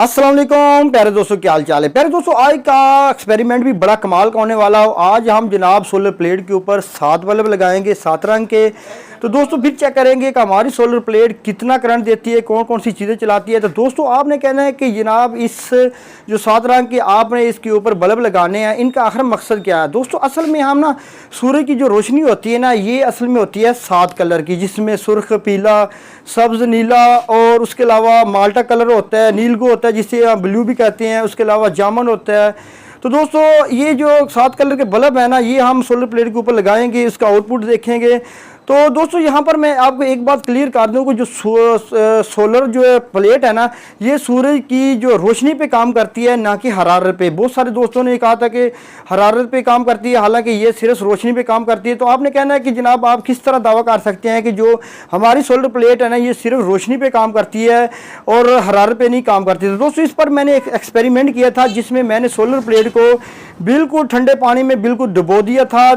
अस्सलाम वालेकुम प्यारे दोस्तों, क्या हाल चाल है। प्यारे दोस्तों, आज का एक्सपेरिमेंट भी बड़ा कमाल का होने वाला हो। आज हम जनाब सोलर प्लेट के ऊपर 7 बल्ब लगाएंगे, 7 रंग के। तो दोस्तों फिर चेक करेंगे कि हमारी सोलर प्लेट कितना करंट देती है, कौन कौन सी चीज़ें चलाती है। तो दोस्तों आपने कहना है कि जनाब इस जो 7 रंग के आपने इसके ऊपर बल्ब लगाने हैं, इनका आखिर मकसद क्या है। दोस्तों असल में हम ना सूर्य की जो रोशनी होती है ना, ये असल में होती है 7 कलर की, जिसमें सुर्ख, पीला, सब्ज़, नीला और उसके अलावा माल्टा कलर होता है, नीलगो होता है जिसे हम ब्लू भी कहते हैं, उसके अलावा जामुन होता है। तो दोस्तों ये जो 7 कलर के बल्ब है ना, ये हम सोलर प्लेट के ऊपर लगाएंगे, इसका आउटपुट देखेंगे। तो दोस्तों यहाँ पर मैं आपको एक बात क्लियर कर दूँ कि जो सोलर जो है प्लेट है ना, ये सूरज की जो रोशनी पे काम करती है, ना कि हरारत पे। बहुत सारे दोस्तों ने कहा था कि हरारत पे काम करती है, हालांकि ये सिर्फ रोशनी पे काम करती है। तो आपने कहना है कि जनाब आप किस तरह दावा कर सकते हैं कि जो हमारी सोलर प्लेट है ना, ये सिर्फ रोशनी पे काम करती है और हरारत पे नहीं काम करती। तो दोस्तों इस पर मैंने एक एक्सपेरिमेंट किया था, जिसमें मैंने सोलर प्लेट को बिल्कुल ठंडे पानी में बिल्कुल डुबो दिया था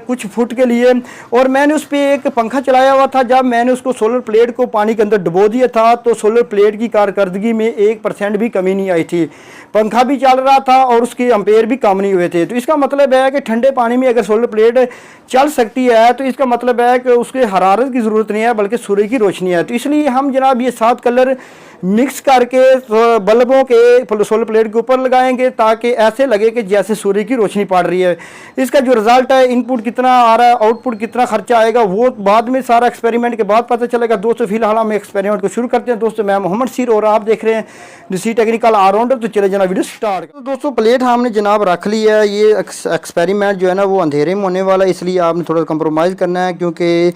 कुछ फुट के लिए, और मैंने उस पर एक पंखा चलाया हुआ था। जब मैंने उसको सोलर प्लेट को पानी के अंदर डुबो दिया था, तो सोलर प्लेट की कारकर्दगी में 1% भी कमी नहीं आई थी। पंखा भी चल रहा था और उसके एम्पेयर भी कम नहीं हुए थे। तो इसका मतलब है कि ठंडे पानी में अगर सोलर प्लेट चल सकती है, तो इसका मतलब है कि उसके हरारत की ज़रूरत नहीं है, बल्कि सूर्य की रोशनी है। तो इसलिए हम जनाब ये 7 कलर मिक्स करके बल्बों के सोलर प्लेट के ऊपर लगाएंगे, ताकि ऐसे लगे कि जैसे सूर्य की रोशनी पड़ रही है। इसका जो रिजल्ट है, इनपुट कितना आ रहा है, आउटपुट कितना खर्चा आएगा, वो बाद में सारा एक्सपेरिमेंट के बाद पता चलेगा। दोस्तों फिलहाल हम एक्सपेरिमेंट को शुरू करते हैं। दोस्तों मैं मोहम्मद सीर और आप देख रहे हैं ऋषि टेक्निकल ऑलराउंडर। तो चले जना वीडियो स्टार्ट। तो दोस्तों प्लेट हमने जनाब रख ली है। ये एक्सपेरिमेंट जो है ना वो अंधेरे में होने वाला है, इसलिए आपने थोड़ा कंप्रोमाइज़ करना है, क्योंकि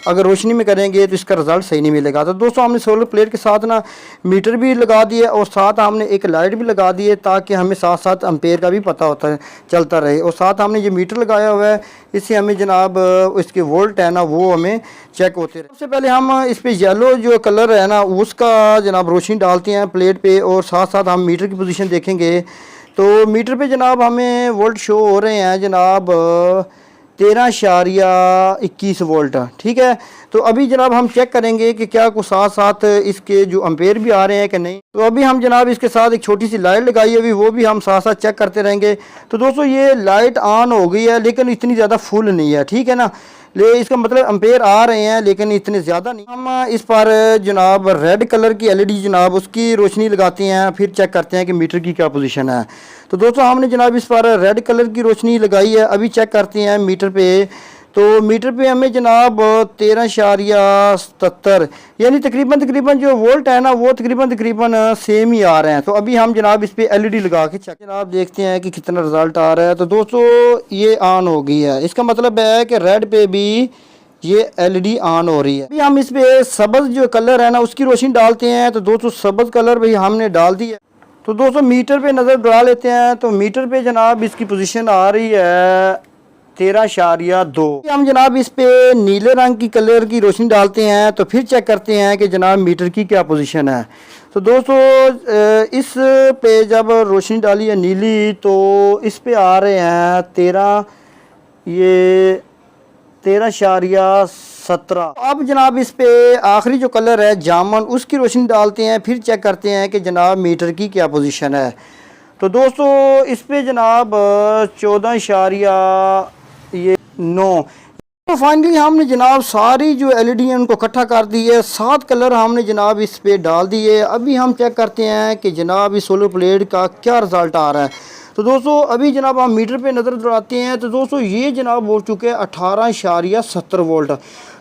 अगर रोशनी में करेंगे तो इसका रिजल्ट सही नहीं मिलेगा। तो दोस्तों हमने सोलर प्लेट के साथ ना मीटर भी लगा दिए और साथ हमने एक लाइट भी लगा दी है, ताकि हमें साथ साथ एम्पेयर का भी पता होता है चलता रहे। और साथ हमने ये मीटर लगाया हुआ है, इससे हमें जनाब इसके वोल्ट है ना वो हमें चेक होते रहे। सबसे पहले हम इस पर येलो जो कलर है ना उसका जनाब रोशनी डालते हैं प्लेट पे, और साथ साथ हम मीटर की पोजीशन देखेंगे। तो मीटर पे जनाब हमें वोल्ट शो हो रहे हैं जनाब 13.21 वोल्ट। ठीक है, तो अभी जनाब हम चेक करेंगे कि क्या कुछ साथ साथ इसके जो एम्पेयर भी आ रहे हैं कि नहीं। तो अभी हम जनाब इसके साथ एक छोटी सी लाइट लगाई है, अभी वो भी हम साथ साथ चेक करते रहेंगे। तो दोस्तों ये लाइट ऑन हो गई है, लेकिन इतनी ज़्यादा फुल नहीं है। ठीक है ना, इसका मतलब एम्पेयर आ रहे हैं लेकिन इतने ज़्यादा नहीं। हम इस पर जनाब रेड कलर की एलईडी जनाब उसकी रोशनी लगाते हैं, फिर चेक करते हैं कि मीटर की क्या पोजीशन है। तो दोस्तों हमने जनाब इस पर रेड कलर की रोशनी लगाई है, अभी चेक करते हैं मीटर पे। तो मीटर पे हमें जनाब 13.77 यानी तकरीबन जो वोल्ट है ना वो तकरीबन सेम ही आ रहे हैं। तो अभी हम जनाब इस पे एलईडी लगा के चेक जनाब देखते हैं कि कितना रिजल्ट आ रहा है। तो दोस्तों ये ऑन हो गई है, इसका मतलब है कि रेड पे भी ये एलईडी ऑन हो रही है। अभी हम इस पे सब्ज़ जो कलर है ना उसकी रोशनी डालते हैं। तो दोस्तों सब्ज़ कलर भी हमने डाल दी है। तो दोस्तों मीटर पे नज़र डरा लेते हैं। तो मीटर पे जनाब इसकी पोजीशन आ रही है 13.2। हम जनाब इस पे नीले रंग की कलर की रोशनी डालते हैं, तो फिर चेक करते हैं कि जनाब मीटर की क्या पोजीशन है। तो दोस्तों इस पे जब रोशनी डाली है नीली, तो इस पे आ रहे हैं 13.17। अब जनाब इस पे आखिरी जो कलर है जामुन उसकी रोशनी डालते हैं, फिर चेक करते हैं कि जनाब मीटर की क्या पोजीशन है। तो दोस्तों इस पे जनाब 14.9। तो फाइनली हमने जनाब सारी जो एलईडी है उनको इकट्ठा कर दी है, 7 कलर हमने जनाब इस पे डाल दिए। अभी हम चेक करते हैं कि जनाब इस सोलर प्लेट का क्या रिज़ल्ट आ रहा है। तो दोस्तों अभी जनाब हम मीटर पे नज़र दौड़ाते हैं। तो दोस्तों ये जनाब हो चुके हैं 18.70 वोल्ट।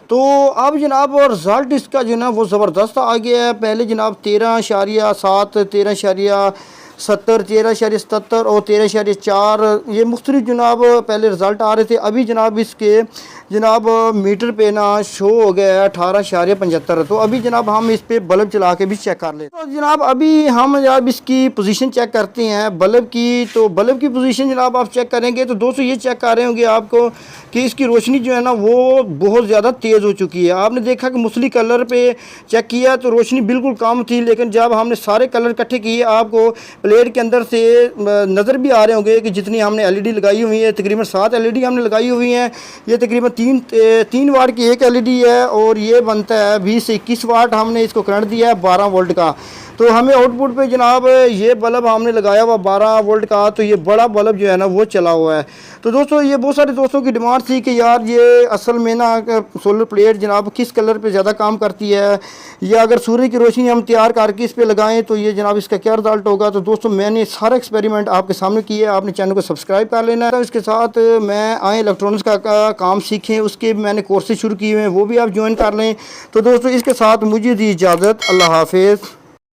तो अब जनाब रिज़ल्ट इसका जो ना वो ज़बरदस्त आ गया है। पहले जनाब 13.7, 13.70, 13.77 और 13.4 ये मुख्तलिफ जनाब पहले रिज़ल्ट आ रहे थे। अभी जनाब इसके जनाब मीटर पे ना शो हो गया है 18.75। तो अभी जनाब हम इस पे बल्ब चला के भी चेक कर लेते हैं। तो जनाब अभी हम जनाब इसकी पोजीशन चेक करते हैं बल्ब की। तो बल्ब की पोजीशन जनाब आप चेक करेंगे तो दोस्तों ये चेक कर रहे होंगे आपको कि इसकी रोशनी जो है ना वो बहुत ज़्यादा तेज़ हो चुकी है। आपने देखा कि मुस्लिम कलर पे चेक किया तो रोशनी बिल्कुल कम थी, लेकिन जब हमने सारे कलर इकट्ठे किए आपको प्लेट के अंदर से नज़र भी आ रहे होंगे कि जितनी हमने एलईडी लगाई हुई है, तकरीबन 7 एलईडी हमने लगाई हुई हैं। ये तकरीबन 3 वाट की एक एलईडी है और ये बनता है 20 से 21 वाट। हमने इसको करंट दिया है 12 वोल्ट का। तो हमें आउटपुट पे जनाब ये बल्ब हमने लगाया हुआ 12 वोल्ट का, तो ये बड़ा बल्ब जो है ना वो चला हुआ है। तो दोस्तों ये बहुत सारे दोस्तों की डिमांड थी कि यार ये असल में ना सोलर प्लेट जनाब किस कलर पे ज़्यादा काम करती है, या अगर सूर्य की रोशनी हम तैयार करके इस पे लगाएं तो ये जनाब इसका क्या रिजल्ट होगा। तो दोस्तों मैंने सारा एक्सपेरिमेंट आपके सामने किया है, आपने चैनल को सब्सक्राइब कर लेना है। इसके साथ मैं आए इलेक्ट्रॉनिक्स का काम सीखें, उसके मैंने कोर्सेज शुरू किए हुए हैं, वो भी आप ज्वाइन कर लें। तो दोस्तों इसके साथ मुझे दी इजाज़त, अल्लाह हाफिज़।